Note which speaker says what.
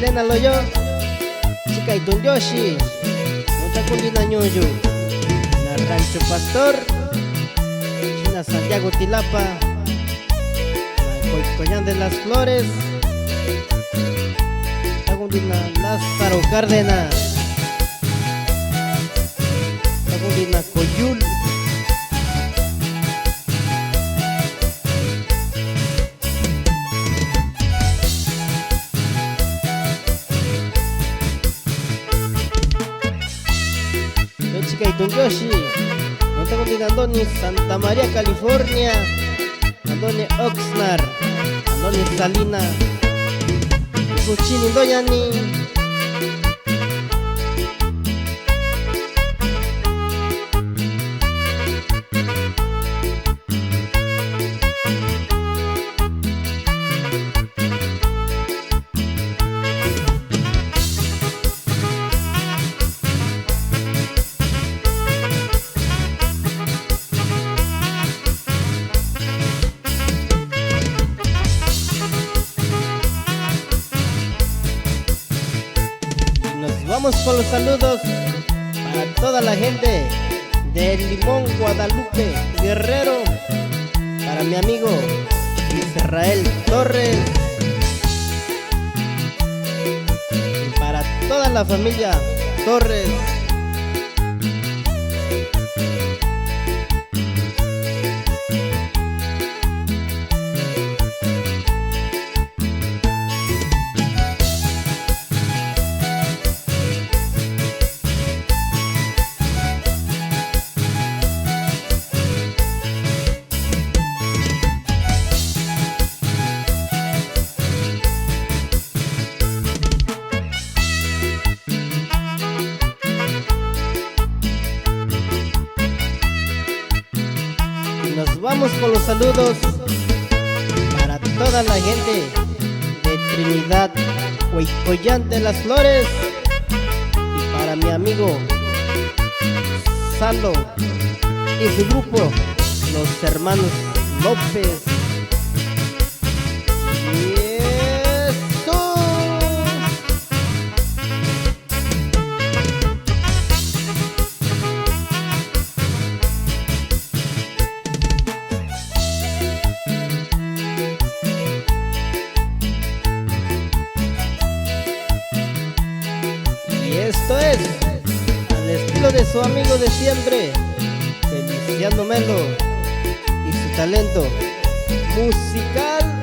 Speaker 1: Milena Loyo, Chica Itun Yoshi, Montacundina Ñoyo, La Rancho Pastor, China Santiago Tilapa, Coyán de las Flores, Tacundina Lázaro Cárdenas, Tacundina Coyul, Chica Itun Yoshi, Montacundina Andoni, Santa María, California, Andoni Oxnard, Andoni Salina, Cuchini Doyani, vamos con los saludos para toda la gente de Limón, Guadalupe, Guerrero, para mi amigo Israel Torres y para toda la familia Torres. Nos vamos con los saludos para toda la gente de Trinidad, Huaycoyán de las Flores y para mi amigo Salo y su grupo, los hermanos López. Y eso. Esto es al estilo de su amigo de siempre, Feliciano Melo, y su talento musical.